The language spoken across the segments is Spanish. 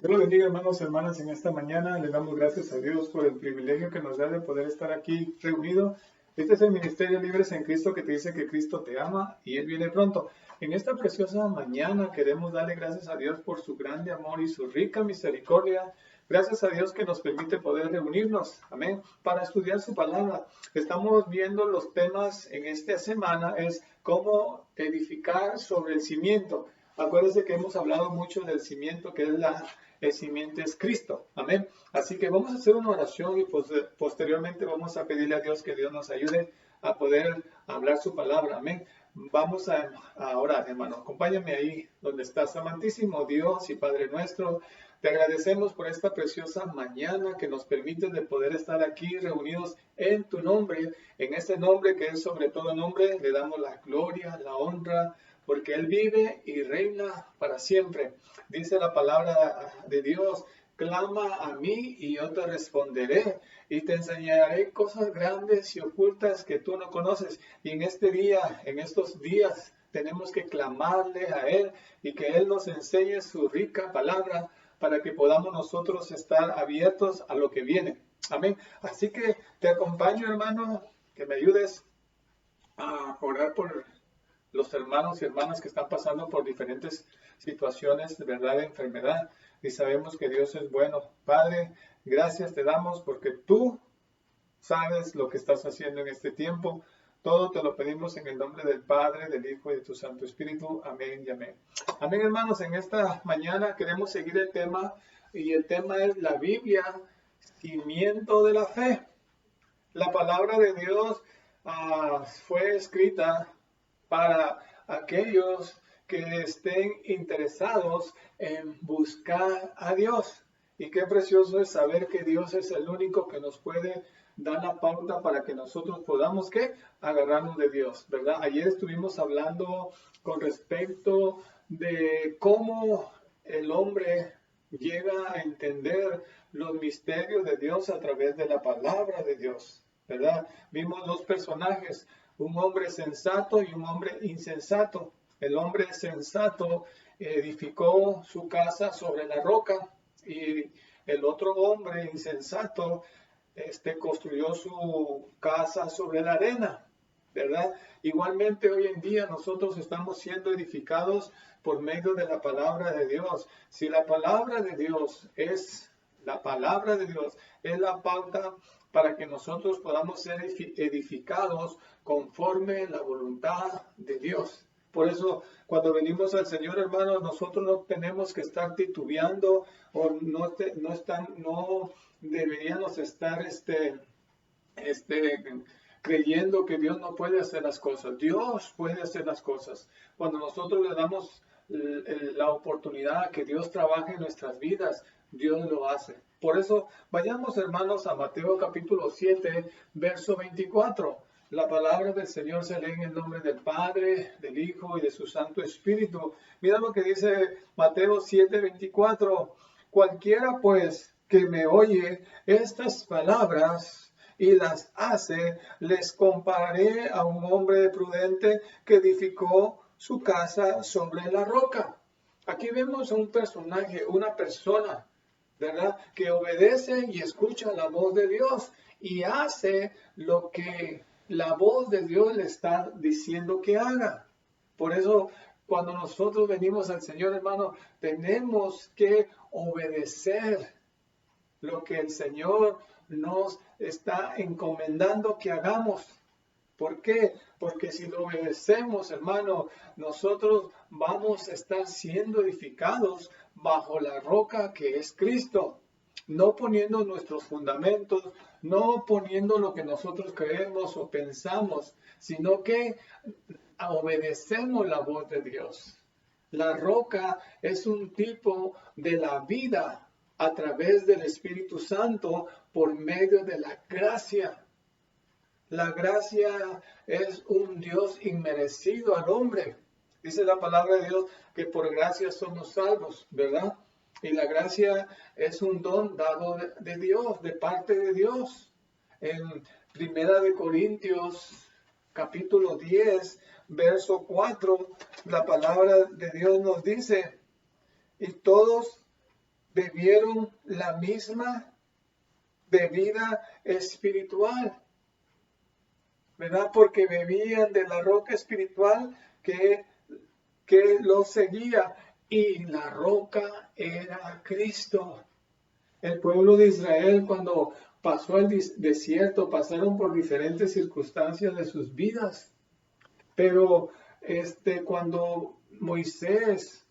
Dios lo bendiga, hermanos y hermanas, en esta mañana. Le damos gracias a Dios por el privilegio que nos da de poder estar aquí reunidos. Este es el Ministerio Libres en Cristo que te dice que Cristo te ama y Él viene pronto. En esta preciosa mañana queremos darle gracias a Dios por su grande amor y su rica misericordia. Gracias a Dios que nos permite poder reunirnos, amén, para estudiar su palabra. Estamos viendo los temas en esta semana, es cómo edificar sobre el cimiento. Acuérdense que hemos hablado mucho del cimiento, que es el cimiento es Cristo. Amén. Así que vamos a hacer una oración y posteriormente vamos a pedirle a Dios que Dios nos ayude a poder hablar su palabra. Amén. Vamos a orar, hermano. Acompáñame ahí donde estás, amantísimo Dios y Padre nuestro. Te agradecemos por esta preciosa mañana que nos permite de poder estar aquí reunidos en tu nombre, en este nombre que es sobre todo nombre. Le damos la gloria, la honra, porque Él vive y reina para siempre. Dice la palabra de Dios, clama a mí y yo te responderé y te enseñaré cosas grandes y ocultas que tú no conoces. Y en este día, en estos días, tenemos que clamarle a Él y que Él nos enseñe su rica palabra para que podamos nosotros estar abiertos a lo que viene. Amén. Así que te acompaño, hermano, que me ayudes a orar por los hermanos y hermanas que están pasando por diferentes situaciones de verdad de enfermedad. Y sabemos que Dios es bueno. Padre, gracias te damos porque tú sabes lo que estás haciendo en este tiempo. Todo te lo pedimos en el nombre del Padre, del Hijo y de tu Santo Espíritu. Amén y amén. Amén, hermanos. En esta mañana queremos seguir el tema y el tema es la Biblia, cimiento de la fe. La palabra de Dios fue escrita para aquellos que estén interesados en buscar a Dios. Y qué precioso es saber que Dios es el único que nos puede dar la pauta para que nosotros podamos ¿qué? Agarrarnos de Dios, ¿verdad? Ayer estuvimos hablando con respecto de cómo el hombre llega a entender los misterios de Dios a través de la palabra de Dios, ¿verdad? Vimos dos personajes, un hombre sensato y un hombre insensato. El hombre sensato edificó su casa sobre la roca y el otro hombre insensato construyó su casa sobre la arena, ¿verdad? Igualmente hoy en día nosotros estamos siendo edificados por medio de la palabra de Dios. Si la palabra de Dios es la palabra de Dios, es la pauta para que nosotros podamos ser edificados conforme la voluntad de Dios. Por eso, cuando venimos al Señor, hermanos, nosotros no tenemos que estar titubeando o no deberíamos estar este, creyendo que Dios no puede hacer las cosas. Dios puede hacer las cosas. Cuando nosotros le damos la oportunidad a que Dios trabaje en nuestras vidas, Dios lo hace. Por eso, vayamos hermanos a Mateo capítulo 7, verso 24. La palabra del Señor se lee en el nombre del Padre, del Hijo y de su Santo Espíritu. Mira lo que dice Mateo 7, 24. Cualquiera pues que me oye estas palabras y las hace, les compararé a un hombre prudente que edificó su casa sobre la roca. Aquí vemos a un personaje, una persona, ¿verdad? Que obedece y escucha la voz de Dios y hace lo que la voz de Dios le está diciendo que haga. Por eso, cuando nosotros venimos al Señor, hermano, tenemos que obedecer lo que el Señor nos está encomendando que hagamos. ¿Por qué? Porque si lo obedecemos, hermano, nosotros vamos a estar siendo edificados bajo la roca que es Cristo. No poniendo nuestros fundamentos, no poniendo lo que nosotros creemos o pensamos, sino que obedecemos la voz de Dios. La roca es un tipo de la vida a través del Espíritu Santo por medio de la gracia. La gracia es un Dios inmerecido al hombre. Dice la palabra de Dios que por gracia somos salvos, ¿verdad? Y la gracia es un don dado de Dios, de parte de Dios. En Primera de Corintios, capítulo 10, verso 4, la palabra de Dios nos dice, y todos bebieron la misma bebida espiritual, ¿verdad? Porque bebían de la roca espiritual que los seguía, y la roca era Cristo. El pueblo de Israel, cuando pasó el desierto, pasaron por diferentes circunstancias de sus vidas, pero cuando Moisés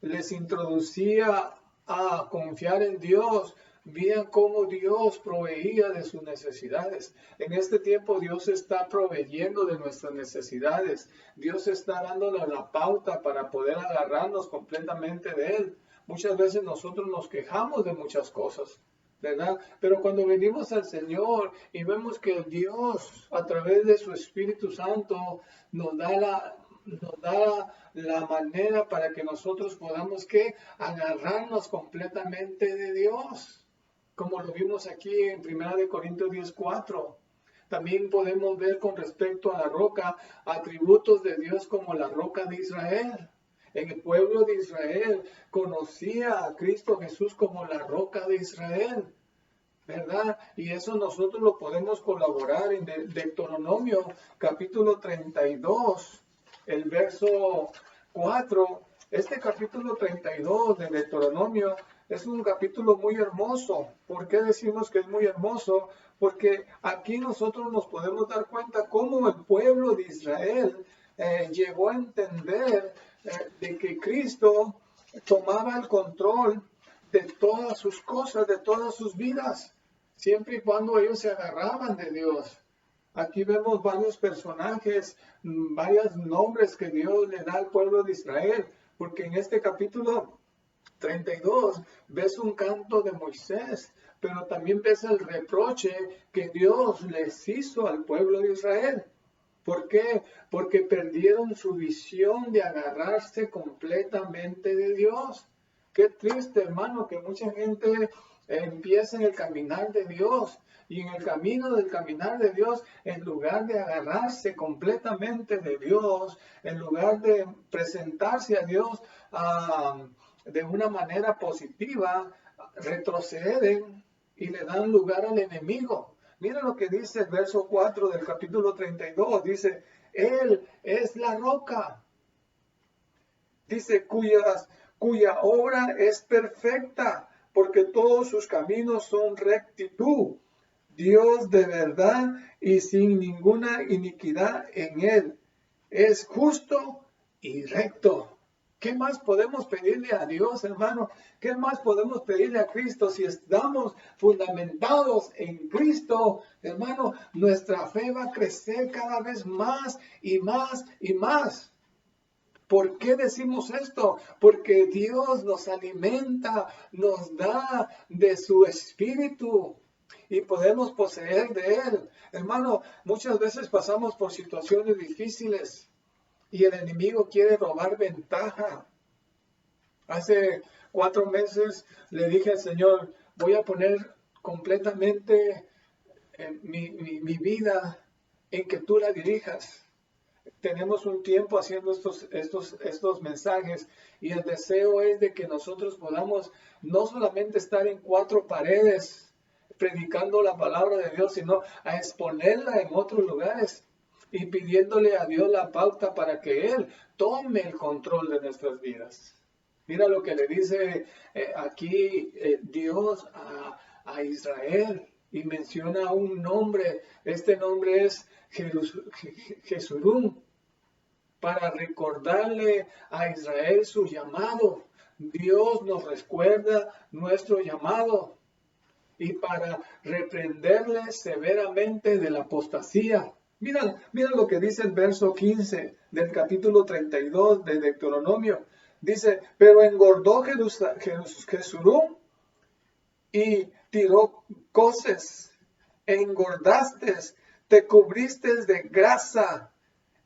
les introducía a confiar en Dios, vean cómo Dios proveía de sus necesidades. En este tiempo Dios está proveyendo de nuestras necesidades. Dios está dándonos la pauta para poder agarrarnos completamente de Él. Muchas veces nosotros nos quejamos de muchas cosas, ¿verdad? Pero cuando venimos al Señor y vemos que Dios, a través de su Espíritu Santo, nos da la manera para que nosotros podamos agarrarnos completamente de Dios, como lo vimos aquí en 1 Corintios 10:4. También podemos ver con respecto a la roca atributos de Dios como la roca de Israel. En el pueblo de Israel conocía a Cristo Jesús como la roca de Israel, ¿verdad? Y eso nosotros lo podemos colaborar en Deuteronomio capítulo 32, el verso 4. Este capítulo 32 de Deuteronomio es un capítulo muy hermoso. ¿Por qué decimos que es muy hermoso? Porque aquí nosotros nos podemos dar cuenta cómo el pueblo de Israel llegó a entender de que Cristo tomaba el control de todas sus cosas, de todas sus vidas, siempre y cuando ellos se agarraban de Dios. Aquí vemos varios personajes, varios nombres que Dios le da al pueblo de Israel, porque en este capítulo 32 ves un canto de Moisés, pero también ves el reproche que Dios les hizo al pueblo de Israel. ¿Por qué? Porque perdieron su visión de agarrarse completamente de Dios. Qué triste, hermano, que mucha gente empieza en el caminar de Dios, y en el camino del caminar de Dios, en lugar de agarrarse completamente de Dios, en lugar de presentarse a Dios de una manera positiva, retroceden y le dan lugar al enemigo. Mira lo que dice el verso 4 del capítulo 32. Dice, Él es la roca. Dice, cuya obra es perfecta, porque todos sus caminos son rectitud. Dios de verdad y sin ninguna iniquidad en Él. Es justo y recto. ¿Qué más podemos pedirle a Dios, hermano? ¿Qué más podemos pedirle a Cristo si estamos fundamentados en Cristo, hermano? Nuestra fe va a crecer cada vez más y más y más. ¿Por qué decimos esto? Porque Dios nos alimenta, nos da de su espíritu y podemos poseer de Él. Hermano, muchas veces pasamos por situaciones difíciles y el enemigo quiere robar ventaja. Hace 4 meses le dije al Señor, voy a poner completamente mi vida en que tú la dirijas. Tenemos un tiempo haciendo estos mensajes, y el deseo es de que nosotros podamos no solamente estar en 4 paredes predicando la palabra de Dios, sino a exponerla en otros lugares y pidiéndole a Dios la pauta para que Él tome el control de nuestras vidas. Mira lo que le dice aquí Dios a Israel, y menciona un nombre. Este nombre es Jesurún, para recordarle a Israel su llamado. Dios nos recuerda nuestro llamado, y para reprenderle severamente de la apostasía. Mira lo que dice el verso 15 del capítulo 32 de Deuteronomio. Dice, pero engordó Jesurún y tiró coces, engordaste, te cubriste de grasa.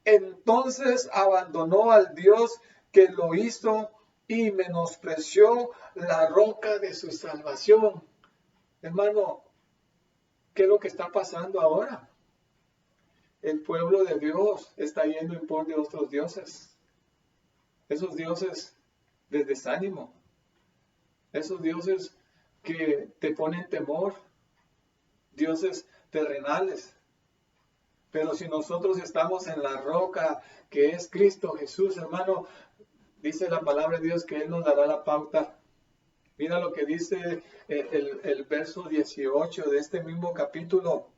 Entonces abandonó al Dios que lo hizo y menospreció la roca de su salvación. Hermano, ¿qué es lo que está pasando ahora? El pueblo de Dios está yendo en pos de otros dioses. Esos dioses de desánimo. esos dioses que te ponen temor, dioses terrenales. Pero si nosotros estamos en la roca que es Cristo Jesús, hermano, dice la palabra de Dios que Él nos dará la pauta. Mira lo que dice el verso 18 de este mismo capítulo.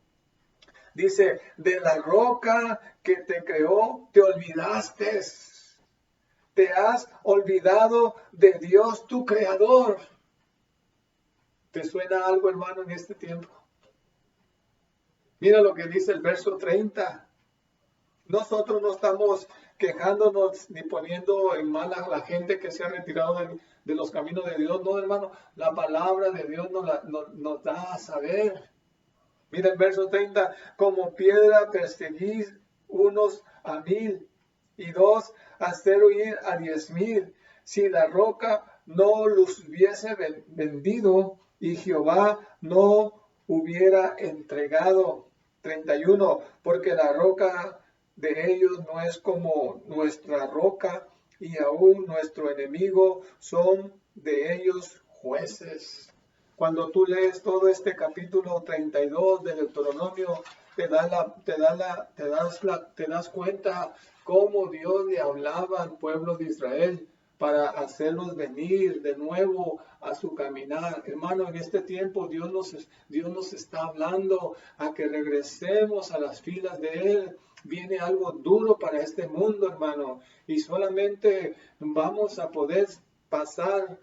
Dice, de la roca que te creó, te olvidaste. Te has olvidado de Dios, tu creador. ¿Te suena algo, hermano, en este tiempo? Mira lo que dice el verso 30. Nosotros no estamos quejándonos ni poniendo en mal a la gente que se ha retirado de los caminos de Dios. No, hermano, la palabra de Dios nos da a saber. Mira el verso 30. Como piedra perseguís unos a 1000 y dos a hacer huir a 10,000. Si la roca no los hubiese vendido y Jehová no hubiera entregado. 31. Porque la roca de ellos no es como nuestra roca, y aún nuestro enemigo son de ellos jueces. Cuando tú lees todo este capítulo 32 del Deuteronomio, te das cuenta cómo Dios le hablaba al pueblo de Israel para hacerlos venir de nuevo a su caminar. Hermano, en este tiempo Dios nos está hablando a que regresemos a las filas de Él. Viene algo duro para este mundo, hermano, y solamente vamos a poder pasar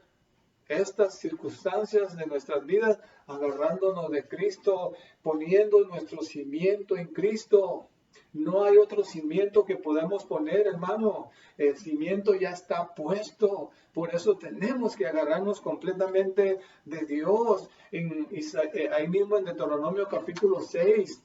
estas circunstancias de nuestras vidas agarrándonos de Cristo, poniendo nuestro cimiento en Cristo. No hay otro cimiento que podamos poner, hermano. El cimiento ya está puesto. Por eso tenemos que agarrarnos completamente de Dios. Ahí mismo en Deuteronomio capítulo 6,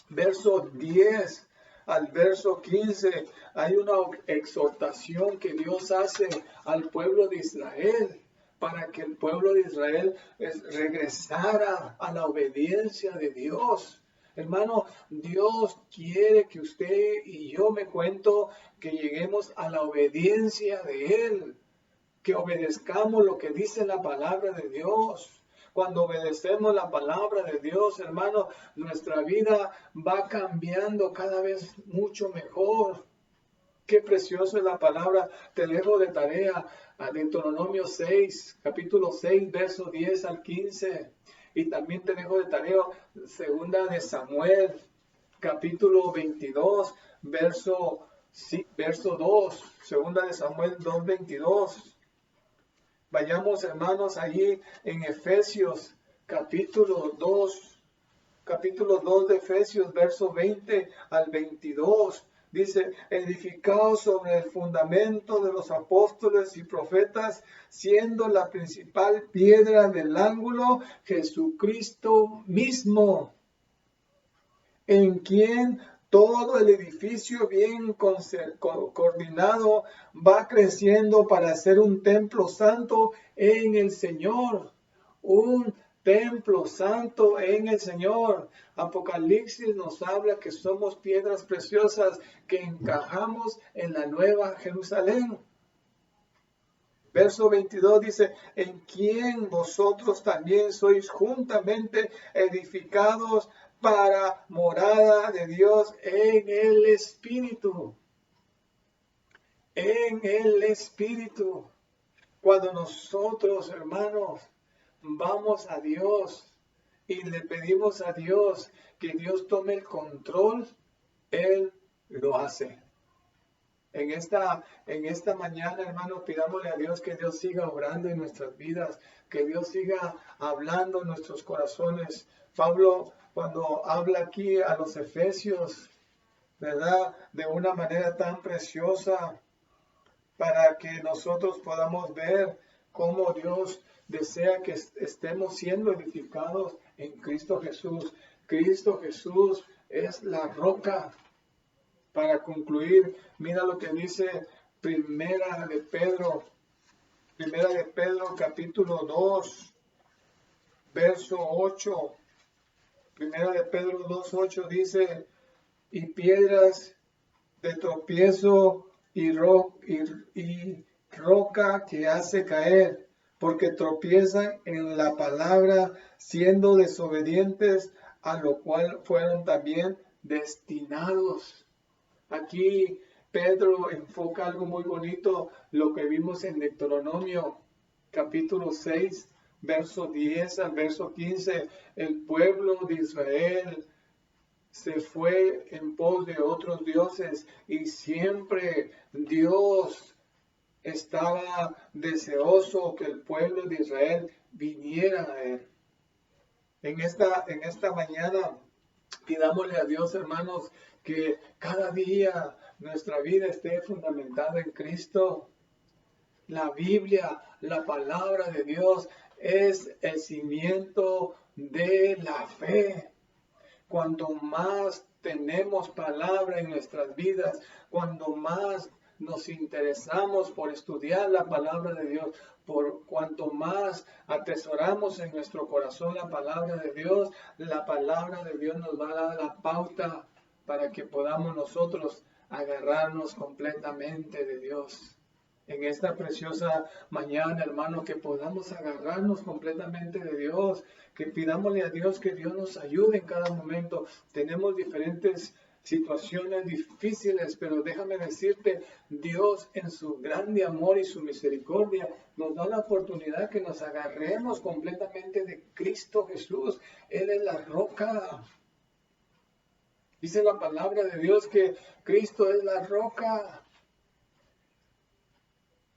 verso 10 al verso 15, hay una exhortación que Dios hace al pueblo de Israel, para que el pueblo de Israel regresara a la obediencia de Dios. Hermano, Dios quiere que usted y yo me cuento que lleguemos a la obediencia de Él, que obedezcamos lo que dice la palabra de Dios. Cuando obedecemos la palabra de Dios, hermano, nuestra vida va cambiando cada vez mucho mejor. Qué preciosa es la palabra. Te dejo de tarea a Deuteronomio 6, capítulo 6, verso 10 al 15. Y también te dejo de tarea segunda de Samuel, capítulo 22, verso 2. Segunda de Samuel 2, 22. Vayamos, hermanos, allí en Efesios, capítulo 2 de Efesios, verso 20 al 22. Dice, edificados sobre el fundamento de los apóstoles y profetas, siendo la principal piedra del ángulo Jesucristo mismo, en quien todo el edificio bien coordinado va creciendo para ser un templo santo en el Señor. Un templo santo en el Señor. Apocalipsis nos habla que somos piedras preciosas que encajamos en la nueva Jerusalén. Verso 22 dice, en quien vosotros también sois juntamente edificados para morada de Dios en el Espíritu. En el Espíritu. Cuando nosotros, hermanos, vamos a Dios y le pedimos a Dios que Dios tome el control, Él lo hace. En esta mañana, hermano, pidámosle a Dios que Dios siga obrando en nuestras vidas, que Dios siga hablando en nuestros corazones. Pablo, cuando habla aquí a los Efesios, ¿verdad? De una manera tan preciosa, para que nosotros podamos ver cómo Dios desea que estemos siendo edificados en Cristo Jesús. Cristo Jesús es la roca. Para concluir, mira lo que dice Primera de Pedro capítulo 2, verso 8. Primera de Pedro 2:8 dice, y piedras de tropiezo y roca que hace caer, porque tropiezan en la palabra, siendo desobedientes, a lo cual fueron también destinados. Aquí Pedro enfoca algo muy bonito, lo que vimos en Deuteronomio, capítulo 6, verso 10 al verso 15. El pueblo de Israel se fue en pos de otros dioses y siempre Dios estaba deseoso que el pueblo de Israel viniera a él. En esta mañana, pidámosle a Dios, hermanos, que cada día nuestra vida esté fundamentada en Cristo. La Biblia, la palabra de Dios, es el cimiento de la fe. Cuanto más tenemos palabra en nuestras vidas, cuanto más nos interesamos por estudiar la palabra de Dios, por cuanto más atesoramos en nuestro corazón la palabra de Dios, la palabra de Dios nos va a dar la pauta para que podamos nosotros agarrarnos completamente de Dios. En esta preciosa mañana, hermano, que podamos agarrarnos completamente de Dios, que pidámosle a Dios que Dios nos ayude en cada momento. Tenemos diferentes situaciones difíciles, pero déjame decirte, Dios en su grande amor y su misericordia nos da la oportunidad que nos agarremos completamente de Cristo Jesús. Él es la roca. Dice la palabra de Dios que Cristo es la roca.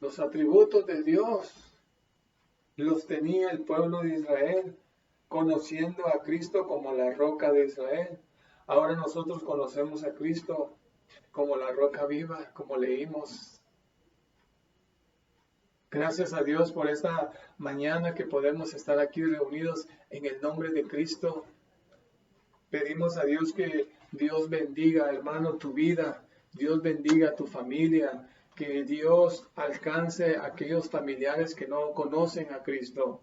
Los atributos de Dios los tenía el pueblo de Israel, conociendo a Cristo como la roca de Israel. Ahora nosotros conocemos a Cristo como la roca viva, como leímos. Gracias a Dios por esta mañana que podemos estar aquí reunidos en el nombre de Cristo. Pedimos a Dios que Dios bendiga, hermano, tu vida. Dios bendiga tu familia. Que Dios alcance a aquellos familiares que no conocen a Cristo.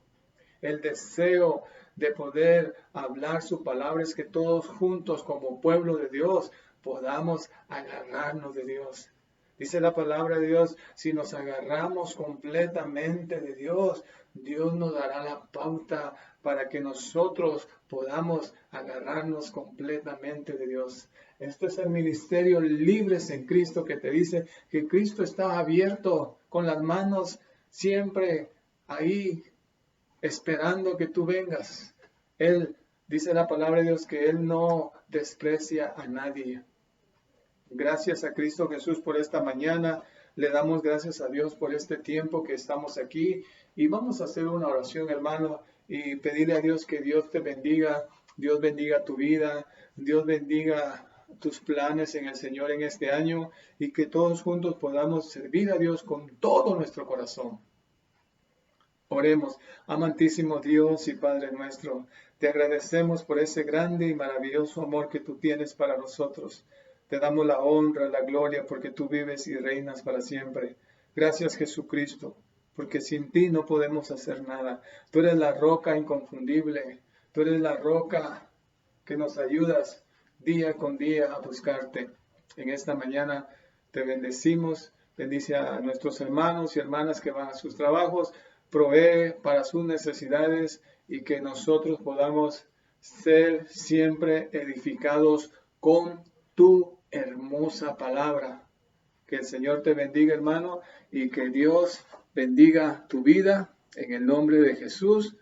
El deseo de poder hablar su palabra es que todos juntos como pueblo de Dios podamos agarrarnos de Dios. Dice la palabra de Dios, si nos agarramos completamente de Dios, Dios nos dará la pauta para que nosotros podamos agarrarnos completamente de Dios. Este es el ministerio Libres en Cristo que te dice que Cristo está abierto con las manos siempre ahí esperando que tú vengas. Él dice la palabra de Dios que Él no desprecia a nadie. Gracias a Cristo Jesús por esta mañana. Le damos gracias a Dios por este tiempo que estamos aquí. Y vamos a hacer una oración, hermano, y pedirle a Dios que Dios te bendiga. Dios bendiga tu vida. Dios bendiga tus planes en el Señor en este año. Y que todos juntos podamos servir a Dios con todo nuestro corazón. Oremos. Amantísimo Dios y Padre nuestro, te agradecemos por ese grande y maravilloso amor que tú tienes para nosotros. Te damos la honra, la gloria, porque tú vives y reinas para siempre. Gracias, Jesucristo, porque sin ti no podemos hacer nada. Tú eres la roca inconfundible. Tú eres la roca que nos ayudas día con día a buscarte. En esta mañana te bendecimos. Bendice a nuestros hermanos y hermanas que van a sus trabajos. Provee para sus necesidades y que nosotros podamos ser siempre edificados con tu hermosa palabra. Que el Señor te bendiga, hermano, y que Dios bendiga tu vida en el nombre de Jesús.